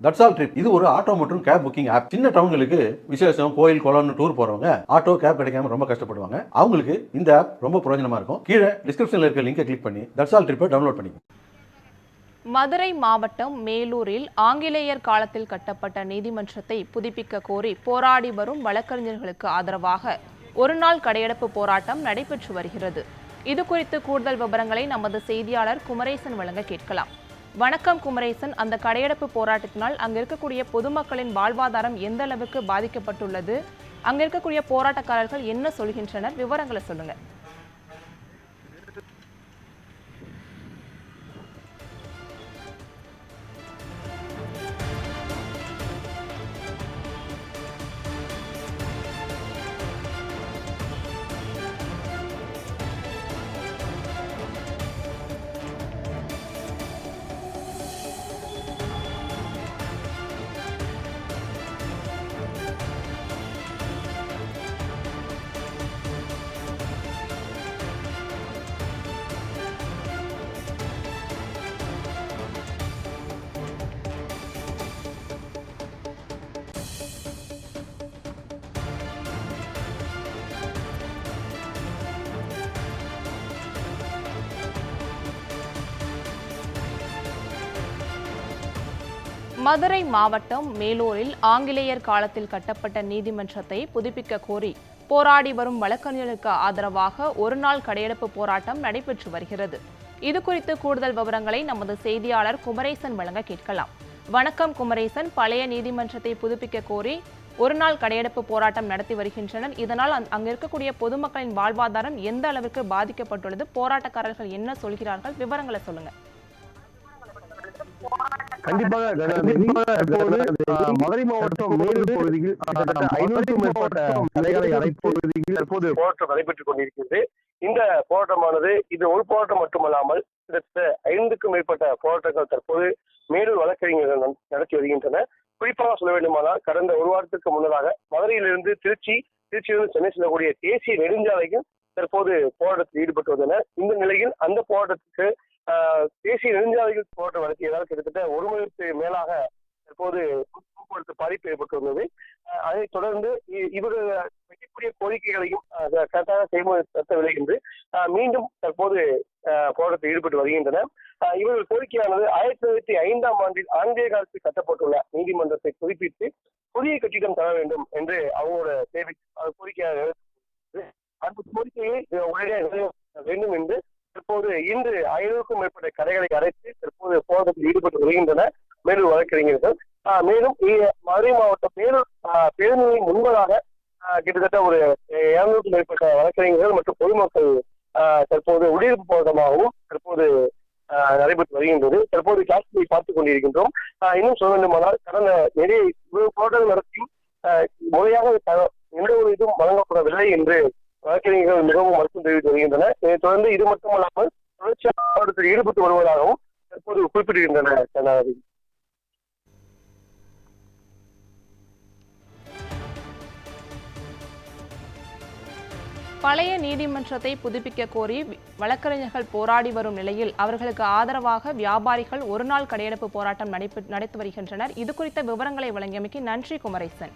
That's all trip இது ஒரு auto மற்றும் கேப் புக்கிங் ஆப். சின்ன டவுன்களுக்கு விசேஷம், கோயில், குளம்னு டூர் போறவங்க ஆட்டோ கேப் கிடைக்காம ரொம்ப கஷ்டப்படுவாங்க. அவங்களுக்கு இந்த ஆப் ரொம்ப பிரயோஜனமா இருக்கும். கீழே டிஸ்கிரிப்ஷன்ல இருக்க லிங்கை கிளிக் பண்ணி தட்ஸ் ஆல் ட்ரிப்பை டவுன்லோட் பண்ணிக்கோங்க. மதுரை மாவட்டம் மேலூரில் ஆங்கிலேயர் காலத்தில் கட்டப்பட்ட நீதிமன்றத்தை புதுப்பிக்க கோரி போராடி வரும் வழக்கறிஞர்களுக்கு ஆதரவாக ஒருநாள் கடையடைப்பு போராட்டம் நடைபெற்று வருகிறது. இது குறித்து கூடுதல் விவரங்களை நமது செய்தியாளர் குமரேசன் வழங்க கேட்கலாம். வணக்கம் குமரேசன், அந்த கடையடைப்பு போராட்டத்தினால் அங்க இருக்கக்கூடிய பொதுமக்களின் வாழ்வாதாரம் எந்த அளவுக்கு பாதிக்கப்பட்டுள்ளது, அங்க இருக்கக்கூடிய போராட்டக்காரர்கள் என்ன சொல்கின்றனர், விவரங்களை சொல்லுங்க. மதுரை மாவட்டம் மேலூரில் ஆங்கிலேயர் காலத்தில் கட்டப்பட்ட நீதிமன்றத்தை புதுப்பிக்க கோரி போராடி வரும் வழக்கறிஞர்களுக்கு ஆதரவாக ஒருநாள் கடையடைப்பு போராட்டம் நடைபெற்று வருகிறது. இது குறித்து கூடுதல் விவரங்களை நமது செய்தியாளர் குமரேசன் வழங்க கேட்கலாம். வணக்கம் குமரேசன், பழைய நீதிமன்றத்தை புதுப்பிக்க கோரி ஒருநாள் கடையடைப்பு போராட்டம் நடத்தி வருகின்றனர். இதனால் அங்க இருக்கக்கூடிய பொதுமக்களின் வாழ்வாதாரம் எந்த அளவிற்கு பாதிக்கப்பட்டுள்ளது, போராட்டக்காரர்கள் என்ன சொல்கிறார்கள், விவரங்களை சொல்லுங்க. கண்டிப்பாக மதுரை மாவட்டம் மேலூர் பகுதியில் 500க்கும் மேற்பட்ட கிளைகளை அடைப்பகுதியில் தற்போது போராட்டம் நடைபெற்றுக் கொண்டிருக்கிறது. இந்த போராட்டமானது இது ஒரு போராட்டம் மட்டுமல்லாமல் கிட்டத்தட்ட 5க்கும் மேற்பட்ட போராட்டங்கள் தற்போது மேலூர் வழக்கறிஞர்கள் நடத்தி வருகின்றனர். குறிப்பாக சொல்ல வேண்டுமானால் கடந்த ஒரு வாரத்திற்கு முன்னதாக மதுரையிலிருந்து திருச்சியிலிருந்து சென்னை செல்லக்கூடிய தேசிய நெடுஞ்சாலையில் தற்போது போராட்டத்தில் ஈடுபட்டு வந்தனர். இந்த நிலையில் அந்த போராட்டத்துக்கு தேசிய நெடுஞ்சாலைகள் போராட்டம் நடத்தியதால் கிட்டத்தட்ட ஒரு மணிக்கு மேலாக தற்போது போக்குவரத்து பாதிப்பு ஏற்பட்டுள்ளது. அதைத் தொடர்ந்து இவர்கள் வைக்கக்கூடிய கோரிக்கைகளையும் கரெக்டாக செய்யவில்லை என்று மீண்டும் தற்போது போராட்டத்தில் ஈடுபட்டு வருகின்றனர். இவர்கள் கோரிக்கையானது 1905ஆம் ஆண்டில் ஆங்கிலேய காலத்தில் கட்டப்பட்டுள்ள நீதிமன்றத்தை புதுப்பித்து புதிய கட்டிடம் தர வேண்டும் என்று அவங்களோட கோரிக்கையாக அந்த கோரிக்கையை உடனடியாக வேண்டும் என்று தற்போது இன்று 500க்கும் மேற்பட்ட கடைகளை அடைத்து தற்போது போராட்டத்தில் ஈடுபட்டு வருகின்றனர் மேலூர் வழக்கறிஞர்கள். மேலும் மதுரை மாவட்டம் மேலூர் பேருந்து முன்பதாக கிட்டத்தட்ட ஒரு 200க்கும் மேற்பட்ட வழக்கறிஞர்கள் மற்றும் பொதுமக்கள் தற்போது உள்ளிருப்பு போராட்டமாகவும் தற்போது நடைபெற்று வருகின்றது. தற்போது காட்சியை பார்த்துக் கொண்டிருக்கின்றோம். இன்னும் சொல்ல வேண்டுமானால் கடந்த நிறைய போராட்டங்கள் நடத்தியும் முறையாக எந்த ஒரு இதுவும் வழங்கப்படவில்லை என்று வழக்கறிஞர்கள் மிகவும் வருத்தம் தெரிவித்து வருகின்றனர். இதைத் தொடர்ந்து இது மட்டுமல்லாமல் தொடர்ச்சியாக போராட்டத்தில் ஈடுபட்டு வருவதாகவும் தற்போது குறிப்பிடுகின்றனர். பழைய நீதிமன்றத்தை புதுப்பிக்க கோரி வழக்கறிஞர்கள் போராடி வரும் நிலையில் அவர்களுக்கு ஆதரவாக வியாபாரிகள் ஒருநாள் கடையடைப்பு போராட்டம் நடத்தி வருகின்றனர். இது குறித்த விவரங்களை வழங்கியமைக்கு நன்றி குமரேசன்.